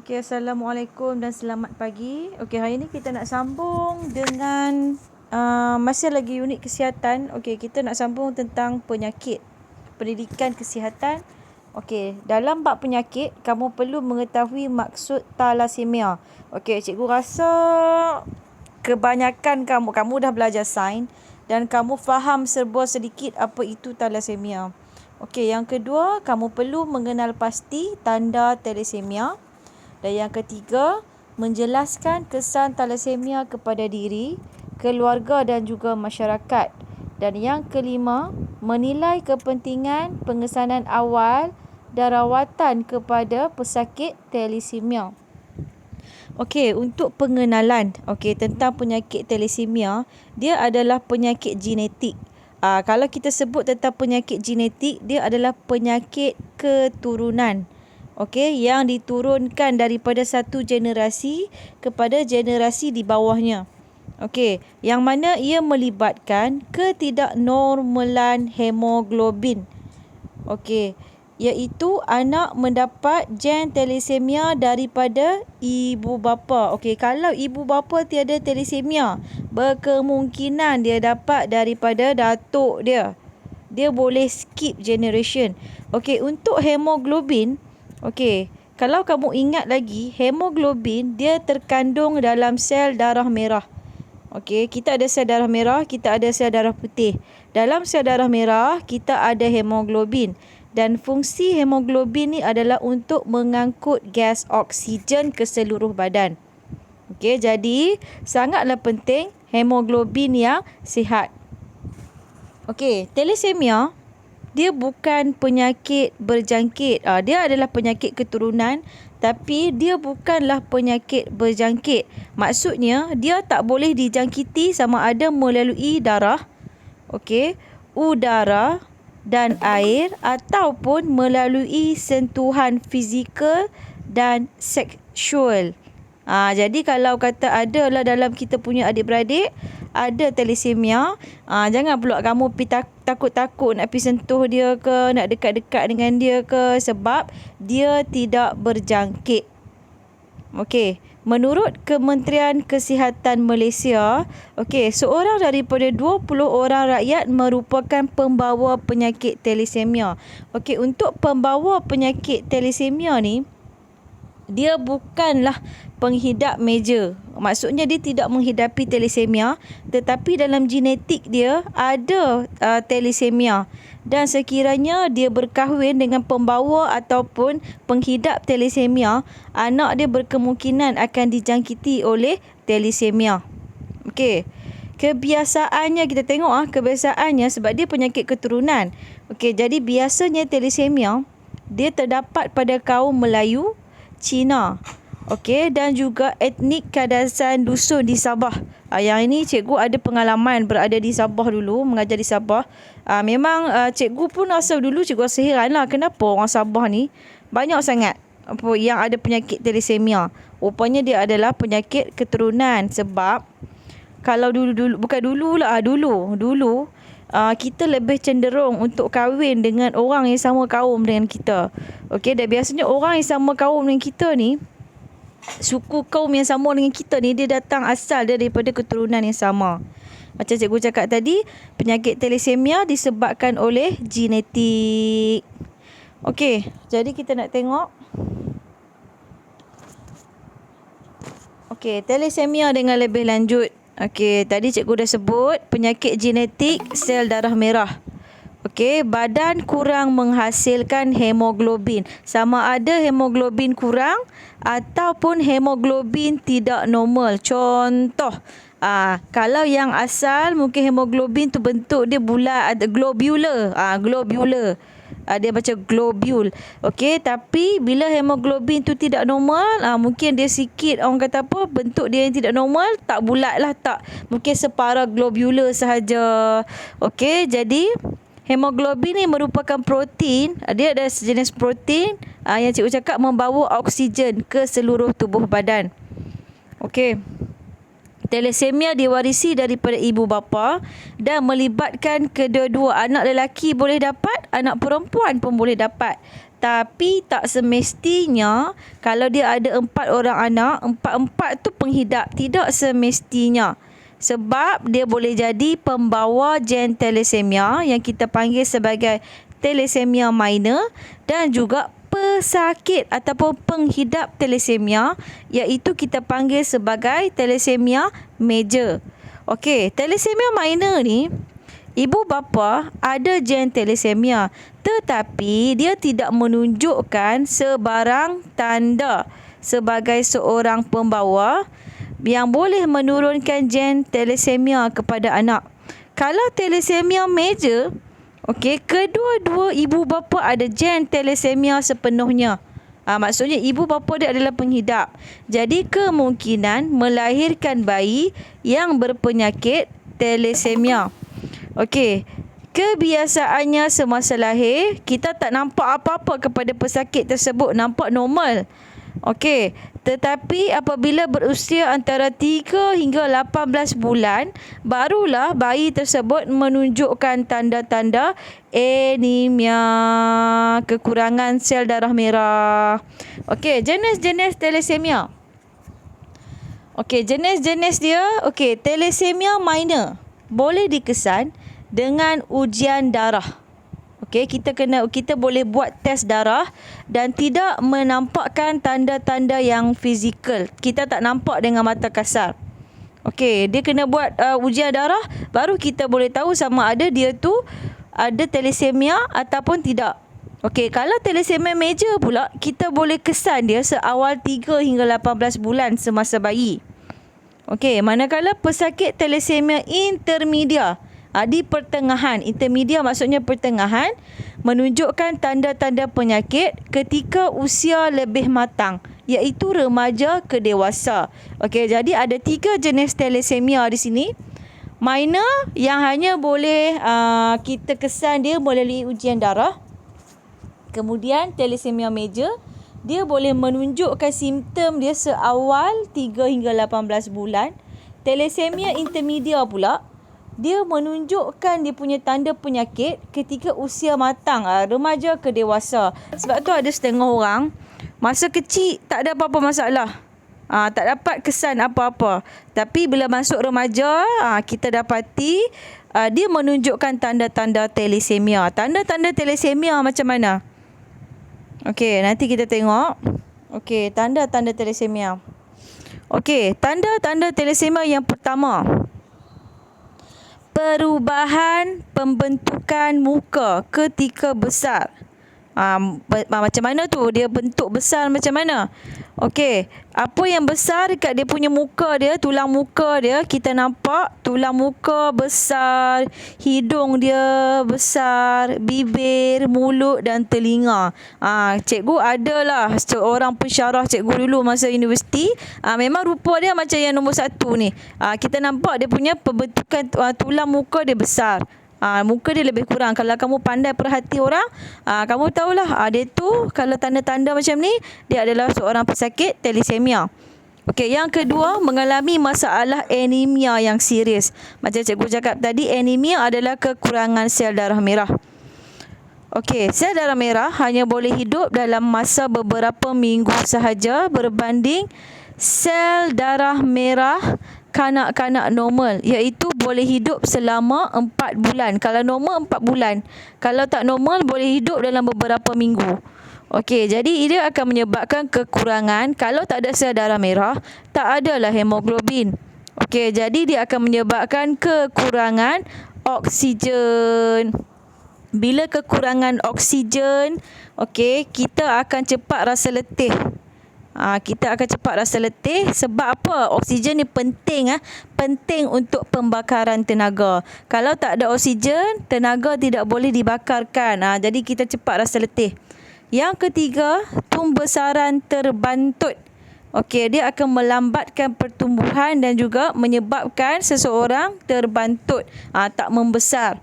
Okey, Assalamualaikum dan selamat pagi. Okey, hari ni kita nak sambung dengan masih lagi unit kesihatan. Okey, kita nak sambung tentang penyakit, pendidikan kesihatan. Okey, dalam bab penyakit, kamu perlu mengetahui maksud thalassemia. Okey, cikgu rasa kebanyakan kamu dah belajar sains dan kamu faham serba sedikit apa itu thalassemia. Okey, yang kedua, kamu perlu mengenal pasti tanda thalassemia. Dan yang ketiga, menjelaskan kesan thalassemia kepada diri, keluarga dan juga masyarakat. Dan yang kelima, menilai kepentingan pengesanan awal dan rawatan kepada pesakit thalassemia. Okey, untuk pengenalan tentang penyakit thalassemia, dia adalah penyakit genetik. Kalau kita sebut tentang penyakit genetik, dia adalah penyakit keturunan. Okey, yang diturunkan daripada satu generasi kepada generasi di bawahnya. Okey, yang mana ia melibatkan ketidaknormalan hemoglobin. Okey, iaitu anak mendapat gen thalassemia daripada ibu bapa. Okey, kalau ibu bapa tiada thalassemia, berkemungkinan dia dapat daripada datuk dia. Dia boleh skip generation. Okey, untuk hemoglobin, kalau kamu ingat lagi, hemoglobin dia terkandung dalam sel darah merah. Okey, kita ada sel darah merah, kita ada sel darah putih. Dalam sel darah merah, kita ada hemoglobin. Dan fungsi hemoglobin ni adalah untuk mengangkut gas oksigen ke seluruh badan. Okey, jadi sangatlah penting hemoglobin yang sihat. Okey, thalassemia dia bukan penyakit berjangkit. Dia adalah penyakit keturunan, tapi dia bukanlah penyakit berjangkit. Maksudnya, dia tak boleh dijangkiti sama ada melalui darah, udara dan air ataupun melalui sentuhan fizikal dan seksual. Jadi kalau kata adalah dalam kita punya adik-beradik ada thalassemia, jangan pula kamu takut-takut nak pergi sentuh dia ke, nak dekat-dekat dengan dia ke, sebab dia tidak berjangkit. Okey, menurut Kementerian Kesihatan Malaysia, seorang daripada 20 orang rakyat merupakan pembawa penyakit thalassemia. Okey, untuk pembawa penyakit thalassemia ni, dia bukanlah penghidap meja. Maksudnya dia tidak menghidapi thalassemia, tetapi dalam genetik dia ada thalassemia. Dan sekiranya dia berkahwin dengan pembawa ataupun penghidap thalassemia, anak dia berkemungkinan akan dijangkiti oleh thalassemia. Okey. Kebiasaannya kita tengok kebiasaannya sebab dia penyakit keturunan. Okey, jadi biasanya thalassemia dia terdapat pada kaum Melayu, Cina, dan juga etnik Kadasan Dusun di Sabah. Yang ini cikgu ada pengalaman berada di Sabah dulu, mengajar di Sabah. Memang cikgu pun rasa dulu cikgu rasa heran lah, kenapa orang Sabah ni banyak sangat yang ada penyakit thalassemia. Rupanya dia adalah penyakit keturunan. Sebab kalau dulu kita lebih cenderung untuk kahwin dengan orang yang sama kaum dengan kita. Okey, dan biasanya orang yang sama kaum dengan kita ni, suku kaum yang sama dengan kita ni, dia datang asal daripada keturunan yang sama. Macam cikgu cakap tadi, penyakit thalassemia disebabkan oleh genetik. Okey, jadi kita nak tengok. Okey, thalassemia dengan lebih lanjut. Okey, tadi cikgu dah sebut penyakit genetik sel darah merah. Okey, badan kurang menghasilkan hemoglobin. Sama ada hemoglobin kurang ataupun hemoglobin tidak normal. Contoh, kalau yang asal mungkin hemoglobin tu bentuk dia bulat, ada globular. Globular. Dia macam globule. Okey, tapi bila hemoglobin tu tidak normal, mungkin dia sikit, orang kata apa, bentuk dia yang tidak normal, tak bulat lah, tak. Mungkin separah globular sahaja. Okey, jadi hemoglobin ni merupakan protein. Dia ada sejenis protein yang cikgu cakap membawa oksigen ke seluruh tubuh badan. Okey. Thalassemia diwarisi daripada ibu bapa dan melibatkan kedua-dua. Anak lelaki boleh dapat, anak perempuan pun boleh dapat. Tapi tak semestinya kalau dia ada 4 orang anak, 4-4 tu penghidap. Tidak semestinya. Sebab dia boleh jadi pembawa gen thalassemia yang kita panggil sebagai thalassemia minor, dan juga pesakit ataupun penghidap thalassemia iaitu kita panggil sebagai thalassemia major. Okey, thalassemia minor ni ibu bapa ada gen thalassemia, tetapi dia tidak menunjukkan sebarang tanda sebagai seorang pembawa yang boleh menurunkan gen thalassemia kepada anak. Kalau thalassemia major, okey, kedua-dua ibu bapa ada gen thalassemia sepenuhnya. Maksudnya ibu bapa dia adalah penghidap. Jadi kemungkinan melahirkan bayi yang berpenyakit thalassemia. Okey, kebiasaannya semasa lahir kita tak nampak apa-apa kepada pesakit tersebut, nampak normal. Okey, tetapi apabila berusia antara 3 hingga 18 bulan, barulah bayi tersebut menunjukkan tanda-tanda anemia, kekurangan sel darah merah. Okey, jenis-jenis thalassemia. Okey, jenis-jenis dia, okey, thalassemia minor boleh dikesan dengan ujian darah. Okey, kita boleh buat test darah dan tidak menampakkan tanda-tanda yang fizikal. Kita tak nampak dengan mata kasar. Okey, dia kena buat ujian darah baru kita boleh tahu sama ada dia tu ada thalassemia ataupun tidak. Okey, kalau thalassemia major pula, kita boleh kesan dia seawal 3 hingga 18 bulan semasa bayi. Okey, manakala pesakit thalassemia intermedia, di pertengahan, intermedia maksudnya pertengahan, menunjukkan tanda-tanda penyakit ketika usia lebih matang, iaitu remaja ke dewasa. Okey, jadi ada 3 jenis thalassemia di sini. Minor yang hanya boleh kita kesan dia melalui ujian darah. Kemudian thalassemia major, dia boleh menunjukkan simptom dia seawal 3 hingga 18 bulan. Thalassemia intermedia pula, dia menunjukkan dia punya tanda penyakit ketika usia matang, remaja ke dewasa. Sebab tu ada setengah orang masa kecil tak ada apa-apa masalah, tak dapat kesan apa-apa. Tapi bila masuk remaja, kita dapati dia menunjukkan tanda-tanda thalassemia. Tanda-tanda thalassemia macam mana? Okey, nanti kita tengok. Okey, tanda-tanda thalassemia. Okey, tanda-tanda thalassemia yang pertama, perubahan pembentukan muka ketika besar. Macam mana tu? Dia bentuk besar macam mana? Okey, apa yang besar dekat dia punya muka dia, tulang muka dia, kita nampak tulang muka besar, hidung dia besar, bibir, mulut dan telinga. Cikgu adalah seorang pensyarah cikgu dulu masa universiti. Memang rupa dia macam yang nombor 1 ni. Kita nampak dia punya pembentukan tulang muka dia besar. Muka dia lebih kurang. Kalau kamu pandai perhati orang, kamu tahulah dia tu kalau tanda-tanda macam ni, dia adalah seorang pesakit thalassemia. Okey, yang kedua, mengalami masalah anemia yang serius. Macam cikgu cakap tadi, anemia adalah kekurangan sel darah merah. Okey, sel darah merah hanya boleh hidup dalam masa beberapa minggu sahaja berbanding sel darah merah kanak-kanak normal, iaitu boleh hidup selama 4 bulan. Kalau normal 4 bulan. Kalau tak normal boleh hidup dalam beberapa minggu. Okey, jadi ia akan menyebabkan kekurangan. Kalau tak ada sel darah merah, tak adalah hemoglobin. Okey, jadi dia akan menyebabkan kekurangan oksigen. Bila kekurangan oksigen, okey, kita akan cepat rasa letih. Kita akan cepat rasa letih. Sebab apa? Oksigen ni penting, penting untuk pembakaran tenaga. Kalau tak ada oksigen, tenaga tidak boleh dibakarkan. Jadi kita cepat rasa letih. Yang ketiga, pembesaran terbantut. Okey, dia akan melambatkan pertumbuhan dan juga menyebabkan seseorang terbantut, tak membesar.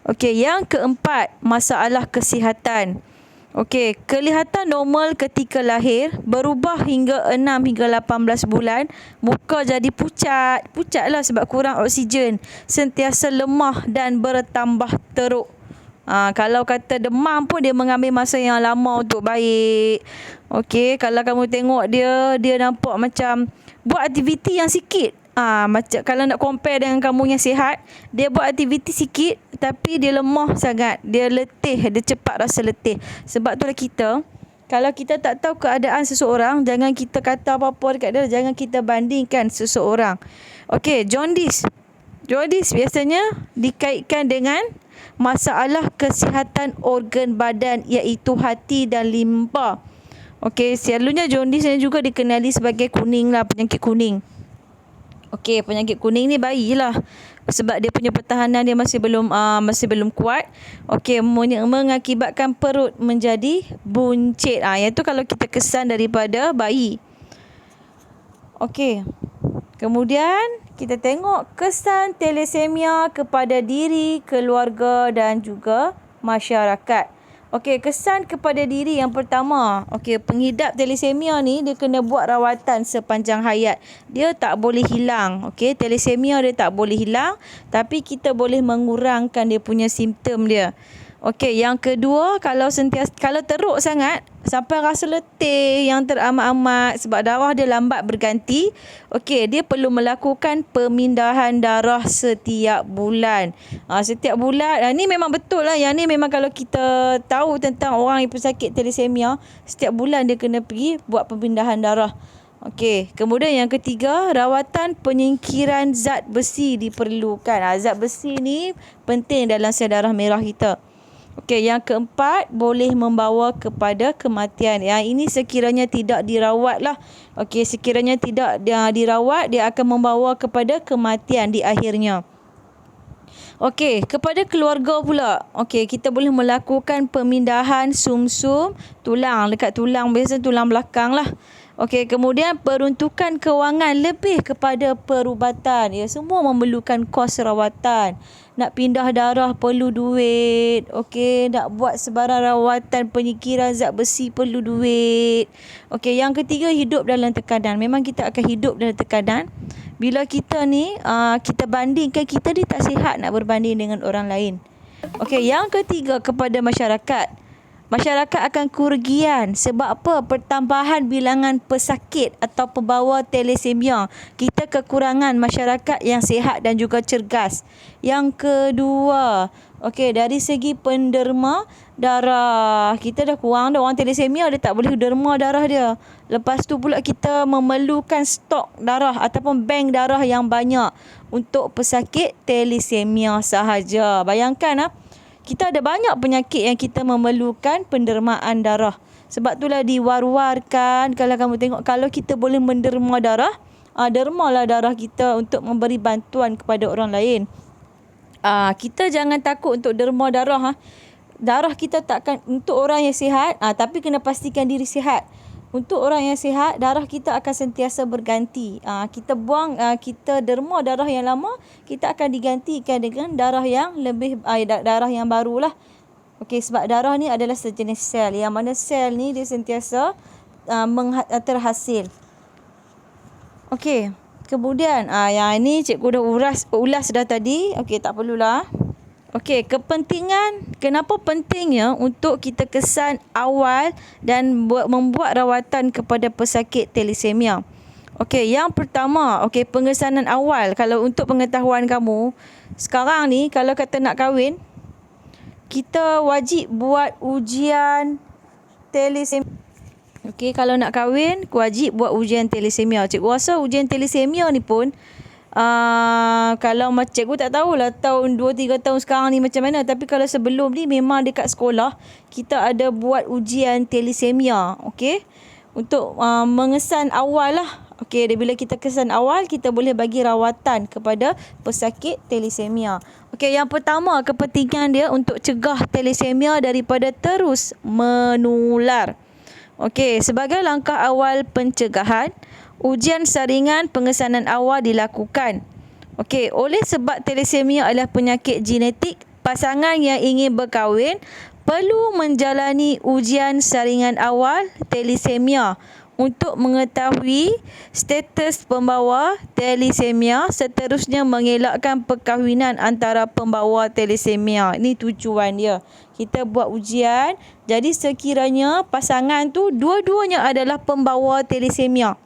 Okey, yang keempat, masalah kesihatan. Okey, kelihatan normal ketika lahir, berubah hingga 6 hingga 18 bulan, muka jadi pucat. Pucatlah sebab kurang oksigen, sentiasa lemah dan bertambah teruk. Kalau kata demam pun dia mengambil masa yang lama untuk baik. Okey, kalau kamu tengok dia nampak macam buat aktiviti yang sikit. Macam kalau nak compare dengan kamu yang sihat, dia buat aktiviti sikit tapi dia lemah sangat. Dia letih, dia cepat rasa letih. Sebab itulah kita, kalau kita tak tahu keadaan seseorang, jangan kita kata apa-apa dekat dia, jangan kita bandingkan seseorang. Okey, jaundice. Jaundice biasanya dikaitkan dengan masalah kesihatan organ badan iaitu hati dan limpa. Okey, selalunya jaundice ni juga dikenali sebagai kuning lah, penyakit kuning. Okey, penyakit kuning ni bayi lah. Sebab dia punya pertahanan dia masih belum kuat. Okey, mengakibatkan perut menjadi buncit. Iaitu kalau kita kesan daripada bayi. Okey. Kemudian kita tengok kesan thalassemia kepada diri, keluarga dan juga masyarakat. Okey, kesan kepada diri yang pertama. Okey, pengidap thalassemia ni dia kena buat rawatan sepanjang hayat. Dia tak boleh hilang. Okey, thalassemia dia tak boleh hilang, tapi kita boleh mengurangkan dia punya simptom dia. Okey, yang kedua, kalau teruk sangat sampai rasa letih yang teramat-amat sebab darah dia lambat berganti, okey, dia perlu melakukan pemindahan darah setiap bulan. Setiap bulan, ni memang betul lah. Yang ni memang kalau kita tahu tentang orang yang pesakit thalassemia, setiap bulan dia kena pergi buat pemindahan darah. Okey, kemudian yang ketiga, rawatan penyingkiran zat besi diperlukan. Zat besi ni penting dalam sel darah merah kita. Okey, yang keempat, boleh membawa kepada kematian. Yang ini sekiranya tidak dirawat lah. Okey, sekiranya tidak dirawat, dia akan membawa kepada kematian di akhirnya. Okey, kepada keluarga pula. Okey, kita boleh melakukan pemindahan sumsum tulang. Dekat tulang, biasa tulang belakang lah. Okey, kemudian peruntukan kewangan lebih kepada perubatan. Ya, semua memerlukan kos rawatan. Nak pindah darah perlu duit. Okey, nak buat sebarang rawatan penyingkiran zat besi perlu duit. Okey, yang ketiga, hidup dalam tekanan. Memang kita akan hidup dalam tekanan. Bila kita ni, kita bandingkan, kita ni tak sihat nak berbanding dengan orang lain. Okey, yang ketiga, kepada masyarakat. Masyarakat akan kerugian sebab apa? Pertambahan bilangan pesakit atau pembawa thalassemia. Kita kekurangan masyarakat yang sihat dan juga cergas. Yang kedua, okey, dari segi penderma darah, kita dah kurang dah. Orang thalassemia dia tak boleh derma darah dia. Lepas tu pula kita memerlukan stok darah ataupun bank darah yang banyak untuk pesakit thalassemia sahaja. Bayangkan kita ada banyak penyakit yang kita memerlukan pendermaan darah. Sebab itulah diwar-warkan, kalau kamu tengok, kalau kita boleh menderma darah, dermalah darah kita untuk memberi bantuan kepada orang lain. Kita jangan takut untuk derma darah. Darah kita takkan untuk orang yang sihat, tapi kena pastikan diri sihat. Untuk orang yang sihat, darah kita akan sentiasa berganti. Kita buang, kita derma darah yang lama, kita akan digantikan dengan darah yang lebih, darah yang barulah. Okey, sebab darah ni adalah sejenis sel. Yang mana sel ni dia sentiasa terhasil. Okey, kemudian yang ini cikgu dah ulas dah tadi. Okey, tak perlulah. Okey, kepentingan, kenapa pentingnya untuk kita kesan awal dan membuat rawatan kepada pesakit thalassemia. Okey, yang pertama, pengesanan awal. Kalau untuk pengetahuan kamu, sekarang ni kalau kata nak kahwin, kita wajib buat ujian thalassemia. Okey, kalau nak kahwin, wajib buat ujian thalassemia. Cikgu rasa ujian thalassemia ni pun, kalau cikgu tak tahulah tahun 2-3 tahun sekarang ni macam mana, tapi kalau sebelum ni memang dekat sekolah kita ada buat ujian thalassemia. Okey, untuk mengesan awal lah. Okey, bila kita kesan awal, kita boleh bagi rawatan kepada pesakit thalassemia. Okey, yang pertama, kepentingan dia untuk cegah thalassemia daripada terus menular. Okey, sebagai langkah awal pencegahan, ujian saringan pengesanan awal dilakukan. Okey, oleh sebab thalassemia adalah penyakit genetik, pasangan yang ingin berkahwin perlu menjalani ujian saringan awal thalassemia untuk mengetahui status pembawa talisemia, seterusnya mengelakkan perkahwinan antara pembawa talisemia. Ini tujuan dia. Kita buat ujian, jadi sekiranya pasangan tu dua-duanya adalah pembawa talisemia.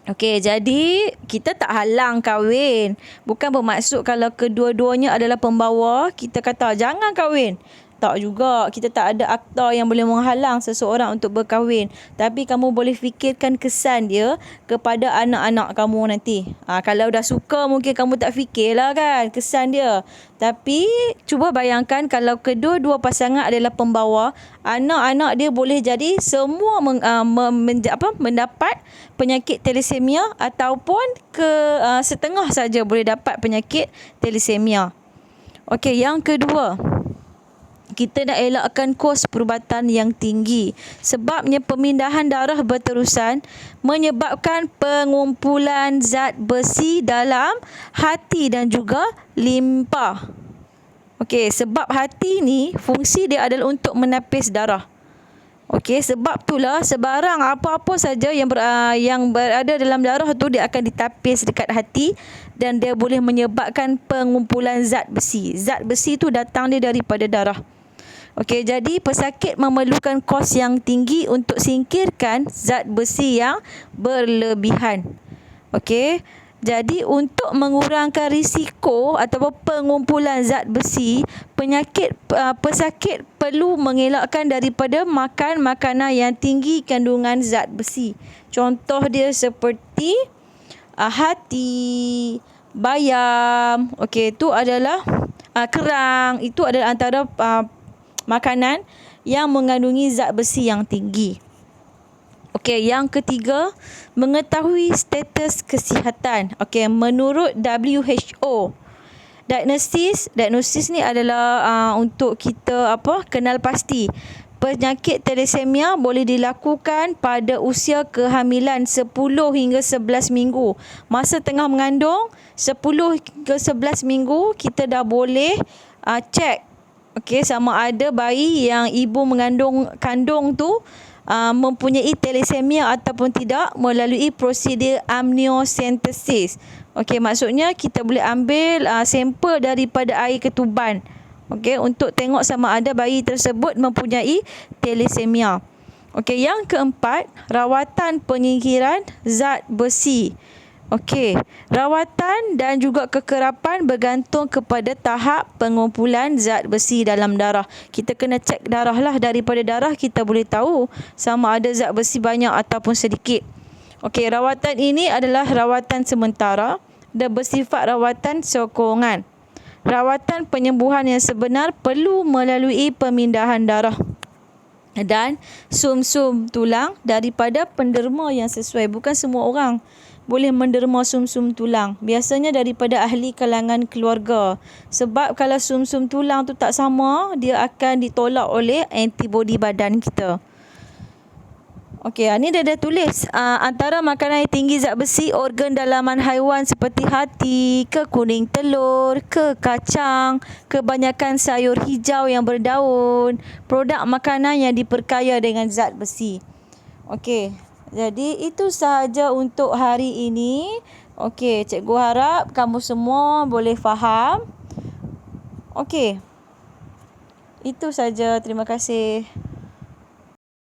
Okey, jadi kita tak halang kahwin. Bukan bermaksud kalau kedua-duanya adalah pembawa, kita kata jangan kahwin. Tak juga. Kita tak ada akta yang boleh menghalang seseorang untuk berkahwin. Tapi kamu boleh fikirkan kesan dia kepada anak-anak kamu nanti. Kalau dah suka mungkin kamu tak fikirlah kan kesan dia. Tapi cuba bayangkan kalau kedua-dua pasangan adalah pembawa, anak-anak dia boleh jadi semua mendapat penyakit talisemia ataupun setengah saja boleh dapat penyakit talisemia. Okey, yang kedua, kita nak elakkan kos perubatan yang tinggi. Sebabnya pemindahan darah berterusan menyebabkan pengumpulan zat besi dalam hati dan juga limpa. Okey, sebab hati ni fungsi dia adalah untuk menapis darah. Okey, sebab itulah sebarang apa-apa saja yang berada dalam darah tu dia akan ditapis dekat hati dan dia boleh menyebabkan pengumpulan zat besi. Zat besi tu datang dia daripada darah. Okey, jadi pesakit memerlukan kos yang tinggi untuk singkirkan zat besi yang berlebihan. Okey, jadi untuk mengurangkan risiko ataupun pengumpulan zat besi, pesakit perlu mengelakkan daripada makan makanan yang tinggi kandungan zat besi. Contoh dia seperti hati, bayam, okey, itu adalah kerang, itu adalah antara makanan yang mengandungi zat besi yang tinggi. Okey, yang ketiga, mengetahui status kesihatan. Okey, menurut WHO, diagnosis ni adalah untuk kita kenal pasti. Penyakit talisemia boleh dilakukan pada usia kehamilan 10 hingga 11 minggu. Masa tengah mengandung 10 hingga 11 minggu kita dah boleh cek. Okey, sama ada bayi yang ibu kandung tu mempunyai talisemia ataupun tidak melalui prosedur amniocentesis. Okey, maksudnya kita boleh ambil sampel daripada air ketuban. Okey, untuk tengok sama ada bayi tersebut mempunyai talisemia. Okey, yang keempat, rawatan penyingkiran zat besi. Okey, rawatan dan juga kekerapan bergantung kepada tahap pengumpulan zat besi dalam darah. Kita kena cek darah lah, daripada darah kita boleh tahu sama ada zat besi banyak ataupun sedikit. Okey, rawatan ini adalah rawatan sementara dan bersifat rawatan sokongan. Rawatan penyembuhan yang sebenar perlu melalui pemindahan darah dan sum-sum tulang daripada penderma yang sesuai. Bukan semua orang boleh menderma sum-sum tulang. Biasanya daripada ahli kalangan keluarga. Sebab kalau sum-sum tulang tu tak sama, dia akan ditolak oleh antibodi badan kita. Okey, ni dia dah tulis. Antara makanan yang tinggi zat besi, organ dalaman haiwan seperti hati, ke kuning telur, ke kacang, kebanyakan sayur hijau yang berdaun, produk makanan yang diperkaya dengan zat besi. Okey. Jadi itu sahaja untuk hari ini. Okey, cikgu harap kamu semua boleh faham. Okey. Itu saja. Terima kasih.